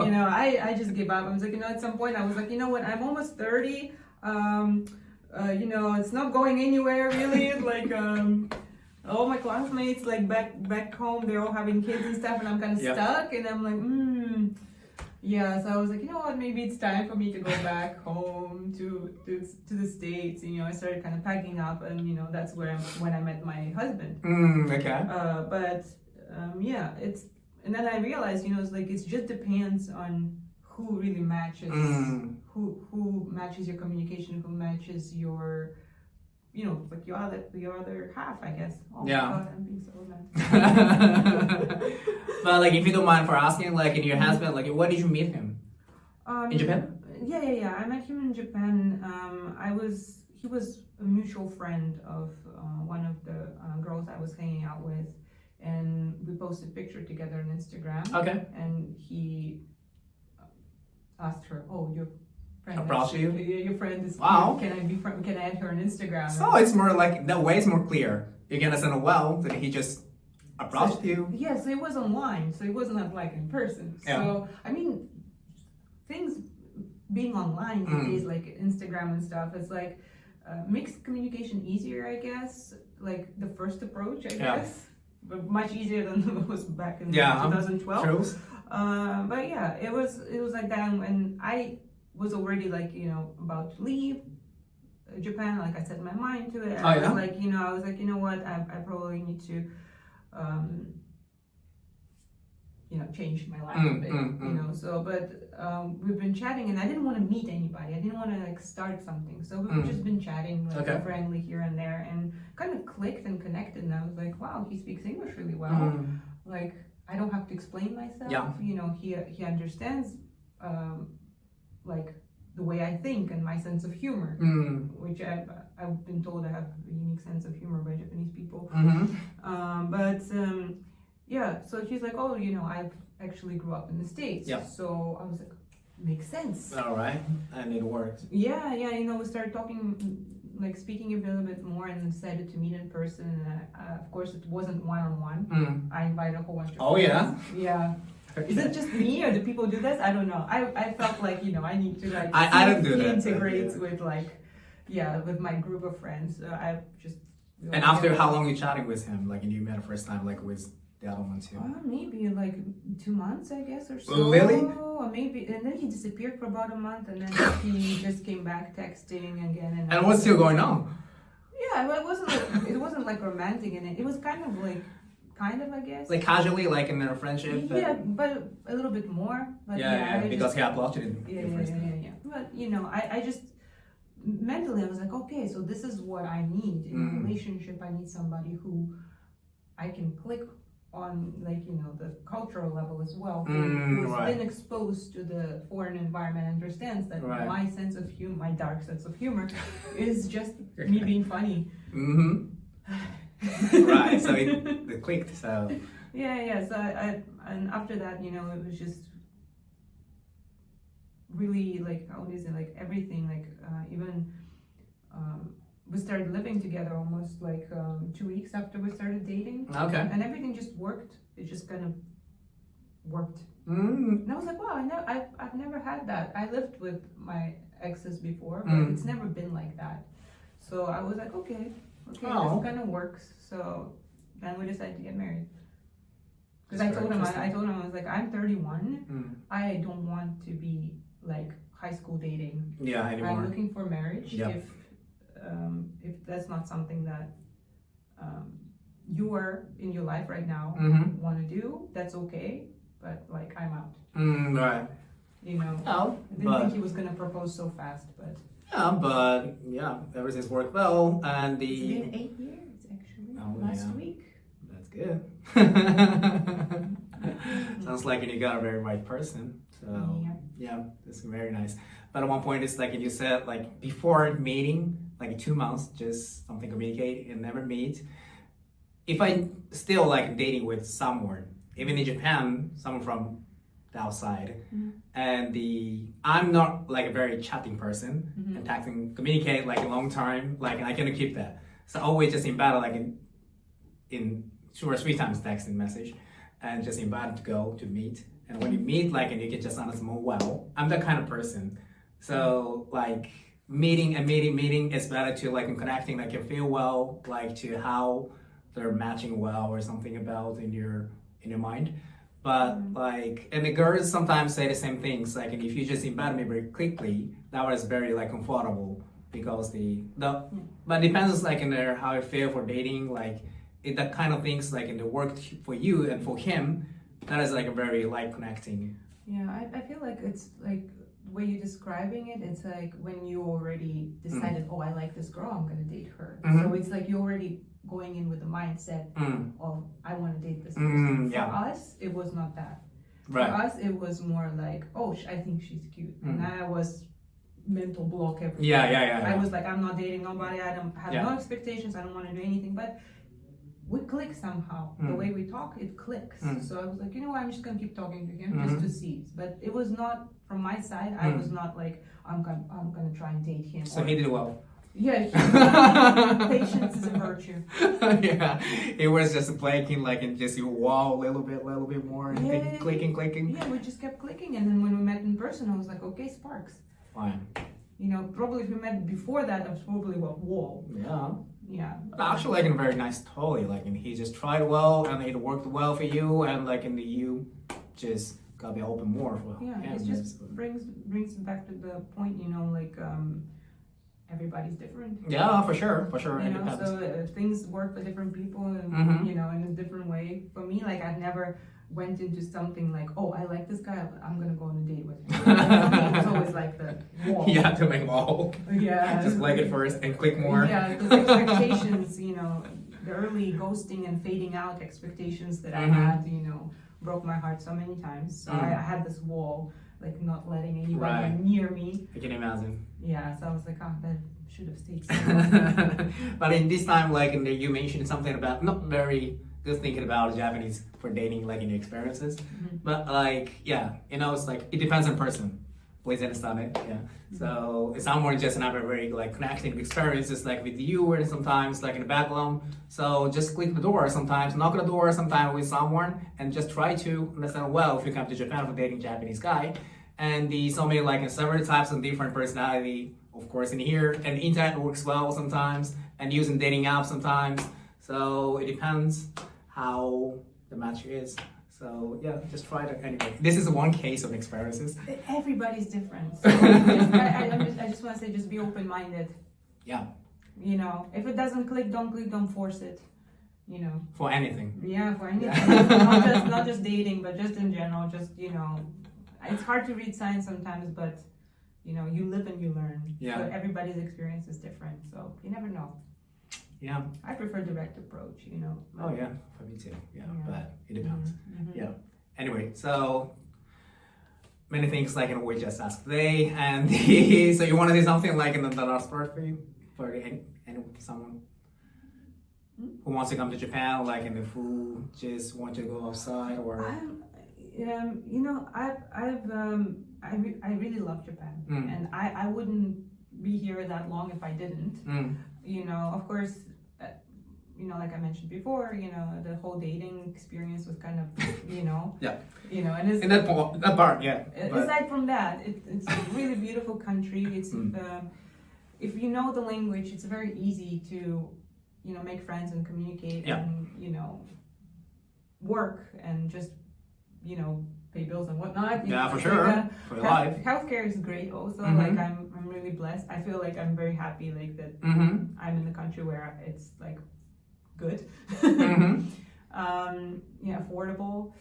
You know, I just gave up. I was like, you know, at some point I was like, you know what, I'm almost 30. You know, it's not going anywhere really. Like, all my classmates, like back home, they're all having kids and stuff, and I'm kind of stuck. And I'm like, yeah. So I was like, you know what, maybe it's time for me to go back home to the States. You know, I started kind of packing up, and you know, that's when I met my husband. Okay. Yeah, and then I realized, you know, it's like it just depends on who really matches, who matches your communication, who matches your, you know, like your other half, I guess. Oh yeah. My God, I'm being so romantic. But like, if you don't mind for asking, like, in your husband, like, where did you meet him? In Japan? Yeah. I met him in Japan. He was a mutual friend of one of the girls I was hanging out with, and we posted a picture together on Instagram. Okay. And he asked her, "Oh, your friend approached you? Your friend is wow. Can I add her on Instagram?" So it's more like the way is more clear. You can understand well that he just approached you. Yeah, so it was online, so it wasn't like in person. Yeah. So I mean, things being online these days, like Instagram and stuff, it's like makes communication easier, I guess. Like the first approach, I guess, but much easier than it was back in 2012. True. But yeah, it was like that, and I was already like, you know, about to leave Japan. Like I set my mind to it. I was like, you know what, I probably need to, you know, change my life a bit, you know. So, but we've been chatting, and I didn't want to meet anybody. I didn't want to like start something. So we've just been chatting, like friendly here and there, and kind of clicked and connected. And I was like, wow, he speaks English really well. Like, I don't have to explain myself. You know, he understands like the way I think and my sense of humor, which I've been told I have a unique sense of humor by Japanese people. Yeah, so she's like, oh, you know, I've actually grew up in the States. So I was like, makes sense. All right, and it worked. Yeah, you know, we started talking, like speaking a little bit more, and decided to meet in person. And of course, it wasn't one-on-one. I invited a whole bunch of friends. Yeah. Is it just me, or do people do this? I don't know. I felt like, you know, I need to like I don't do that. Integrate with like, with my group of friends. I just. And after how long you chatting with him? Like, you met the first time, like with the other one too? Maybe like 2 months, I guess, or so. Really? Or maybe, and then he disappeared for about a month, and then he just came back texting again. And what's still going on? Yeah, it wasn't like romantic, and it was kind of, I guess. Like casually, like in a friendship? Yeah, but a little bit more. But because he approached you. Yeah. But, you know, I just, mentally, I was like, okay, so this is what I need in a relationship. I need somebody who I can click on, like, you know, the cultural level as well, who's been exposed to the foreign environment, understands that my sense of humor, my dark sense of humor, is just me being funny. Right, so it clicked. So yeah. So and after that, you know, it was just really like, how is it, like everything, like even we started living together almost like 2 weeks after we started dating. Okay. And everything just worked. It just kind of worked. And I was like, wow, I've never had that. I lived with my exes before, but it's never been like that. So I was like, okay, this kind of works. So then we decided to get married. Because I told him, I was like, I'm 31. I don't want to be like high school dating. Yeah, anymore. I'm looking for marriage. If that's not something that you are in your life right now want to do, that's okay. But like, I'm out. Right. You know. Oh, I didn't think he was gonna propose so fast, but. Yeah, everything's worked well, and It's been 8 years actually. Last week. That's good. Sounds like you got a very right person. So yeah, that's very nice. But at one point, it's like you said, like before meeting, like 2 months, just something communicate and never meet. If I still like dating with someone, even in Japan, someone from the outside, and I'm not like a very chatting person, and texting, communicate like a long time, like I cannot keep that. So always just invite like in 2 or 3 times texting message, and just invite to go to meet. And when you meet, like, and you can just understand more well. I'm that kind of person. So, like, meeting is better to, like, in connecting, like, you feel well, like, to how they're matching well or something about in your mind. But, like, and the girls sometimes say the same things. Like, and if you just invite me very quickly, that was very, like, comfortable. Because but depends like in there how I feel for dating, like that kind of things like in the work for you and for him, that is like a very like connecting. Yeah, I feel like it's like the way you're describing it, it's like when you already decided, oh, I like this girl, I'm gonna date her. So it's like you're already going in with the mindset of I want to date this person. For us, it was not that. Right. For us, it was more like, oh, I think she's cute, and I was mental block everything. Yeah. I was like, I'm not dating nobody. I don't have no expectations. I don't want to do anything. But we click somehow. The way we talk, it clicks. So I was like, you know what? I'm just gonna keep talking to him just to see. But it was not from my side. I was not like I'm gonna try and date him. So he did well. Yeah, patience is a virtue. Yeah, it was just blanking like and just you wow a little bit more and clicking. Yeah, we just kept clicking, and then when we met in person, I was like, okay, sparks. Fine. You know, probably if we met before that, I was probably what wall. Yeah. Actually, like in a very nice totally, like and he just tried well and it worked well for you, and like in the you just gotta be open more for him. It just brings back to the point, you know, like everybody's different. Yeah, for sure. You know, so things work for different people, and you know, in a different way. For me, like I've never went into something like, oh, I like this guy, I'm gonna go on a date with him. It was always like the wall. You have to make wall. Yeah. Just like it first and click more. Yeah, because expectations, you know, the early ghosting and fading out expectations that I had, you know, broke my heart so many times. So I had this wall, like not letting anybody near me. I can imagine. Yeah, so I was like, oh, that should have stayed somewhere. But in this time, like you mentioned something about not very just thinking about Japanese for dating, like in your experiences. But like, yeah, you know, it's like, it depends on person. Please understand it, yeah. So it's not more just another very like connecting experiences like with you or sometimes like in the background. So just click the door sometimes, knock on the door sometimes with someone and just try to understand well if you come to Japan for dating Japanese guy. And the so many like several types of different personality, of course, in here. And internet works well sometimes and using dating apps sometimes. So it depends how the match is. So yeah, just try it anyway. This is one case of experiences. Everybody's different. So I just want to say, just be open-minded. Yeah. You know, if it doesn't click, don't force it. You know. For anything. Yeah, for anything. Yeah. not just dating, but just in general. Just, you know, it's hard to read signs sometimes, but you know, you live and you learn. Yeah. So everybody's experience is different, so you never know. Yeah. I prefer direct approach, you know. Oh yeah, for me too. Yeah, but it depends. Yeah. Anyway, so many things like we just asked today, and so you want to do something like in the last part for any someone who wants to come to Japan, like in the who just want to go outside or. You know, I really love Japan, and I wouldn't be here that long if I didn't. You know, of course, you know, like I mentioned before, you know, the whole dating experience was kind of, you know, you know, and it's, in that part, yeah. Aside from that, it's a really beautiful country. It's if you know the language, it's very easy to, you know, make friends and communicate and, you know, work and just, you know, pay bills and whatnot. Yeah, for sure. For your life. Healthcare is great also. Like I'm really blessed. I feel like I'm very happy like that I'm in the country where it's like good. Yeah, affordable.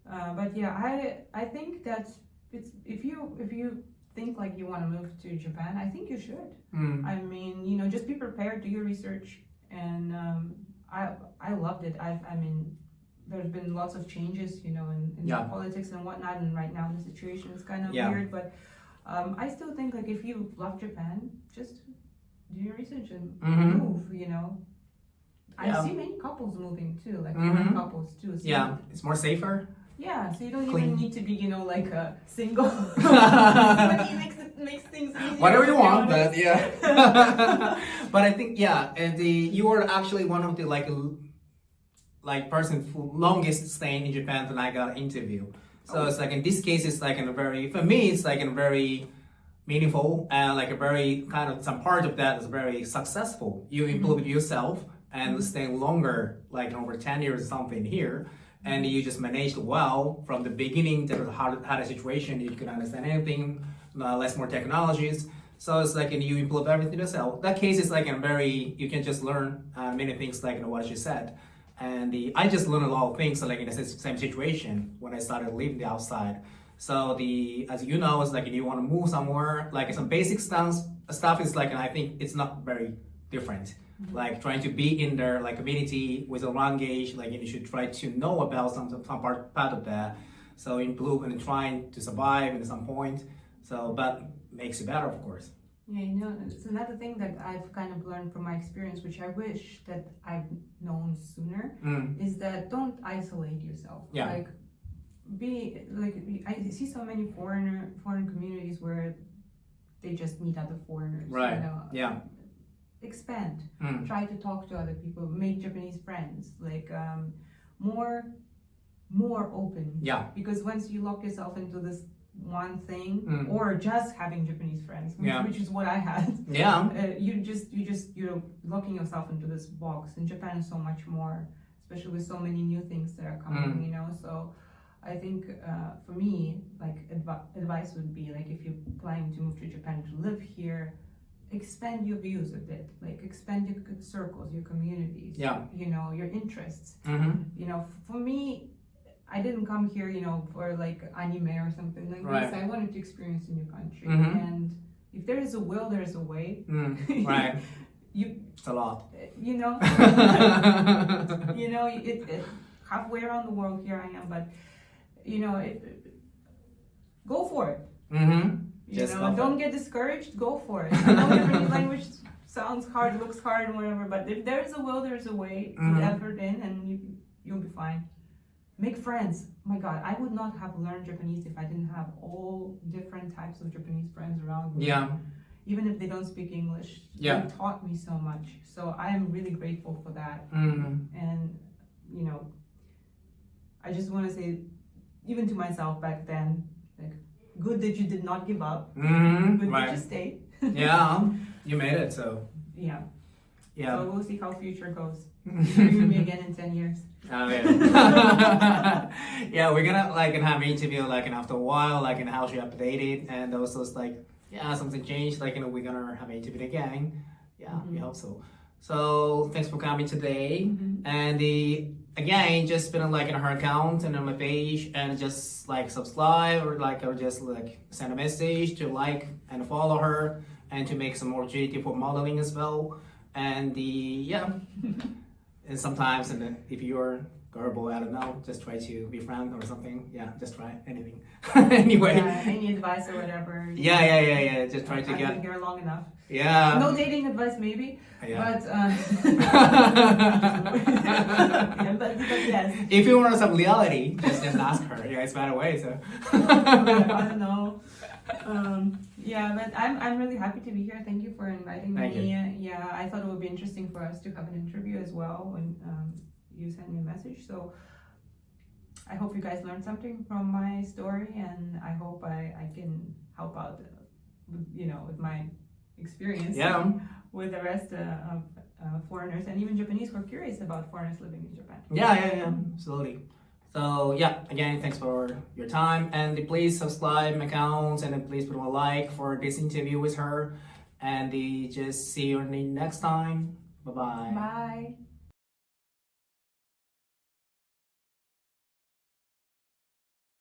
But yeah, I think that it's if you think like you want to move to Japan, I think you should. I mean, you know, just be prepared, do your research, and I loved it. I mean, there's been lots of changes, you know, in politics and whatnot, and right now the situation is kind of weird, but I still think like if you love Japan, just do your research and move, you know. I see many couples moving too, like foreign couples too. So it's more safer. Yeah, so you don't even need to be, you know, like a single. It makes things easier. Whatever you want, but yeah. But I think and you are actually one of the like person who longest staying in Japan than I got interview. So it's like in this case, it's like in a very, for me, it's like in a very meaningful and like a very kind of some part of that is very successful. You improve yourself and stay longer, like over 10 years or something here. And you just managed well from the beginning to the hard situation. You can understand anything, less more technologies. So it's like, and you improve everything yourself. That case is like a very, you can just learn many things like what you said. And I just learned a lot of things like in the same situation when I started living the outside. So as you know, it's like if you want to move somewhere, like some basic stuff is like, and I think it's not very different. Like trying to be in their like community with a language, like you should try to know about some part of that. So improve and trying to survive at some point. So, but makes you better, of course. Yeah, you know, it's another thing that I've kind of learned from my experience, which I wish that I've known sooner, is that don't isolate yourself. Yeah. Like, I see so many foreign communities where they just meet other foreigners. Right. You know? Yeah. Expand. Try to talk to other people. Make Japanese friends. Like more open. Yeah. Because once you lock yourself into this one thing, or just having Japanese friends, which is what I had. Yeah. You're locking yourself into this box. In Japan is so much more, especially with so many new things that are coming. You know, so I think for me, like advice would be like if you're planning to move to Japan to live here, expand your views a bit. Like expand your circles, your communities. Yeah. You know, your interests. You know, for me, I didn't come here, you know, for like anime or something like this. I wanted to experience a new country, and if there is a will, there is a way. Right. It's a lot. You know, you know, it halfway around the world here I am, but you know, go for it. You know, don't get discouraged. Go for it. I know Japanese language sounds hard, looks hard, and whatever, but if there is a will, there is a way. Put effort in, and you'll be fine. Make friends. Oh my God, I would not have learned Japanese if I didn't have all different types of Japanese friends around me. Yeah. Even if they don't speak English, they taught me so much. So I am really grateful for that. And, you know, I just want to say, even to myself back then, like, good that you did not give up. Good that you stayed. Yeah, you made it, so. Yeah. Yeah. So we'll see how future goes. Interview me again in 10 years. Oh yeah. Yeah, we're gonna have an interview like after a while, like in how she updated, and also it's like something changed, like we're gonna have an interview again. Yeah, we hope so. So thanks for coming today, and again just put like in her account and on my page, and just like subscribe or just like send a message to like and follow her, and to make some more opportunity for modeling as well, and and sometimes, if you're gullible, I don't know, just try to be friend or something. Yeah, just try anything. Anyway. Yeah, any advice or whatever. Yeah. Just try to I've get. been here long enough. Yeah. No dating advice, maybe. Yeah. But yes. If you want some reality, just ask her. Yeah, it's better way. So. I don't know. But I'm really happy to be here. Thank you for inviting me. Thank you. Yeah, I thought it would be interesting for us to have an interview as well when you send me a message. So I hope you guys learned something from my story, and I hope I can help out, with my experience. Yeah. With the rest of foreigners and even Japanese who are curious about foreigners living in Japan. Yeah, absolutely. So again, thanks for your time, and please subscribe my account, and please put a like for this interview with her, and just see you next time. Bye-bye. Bye.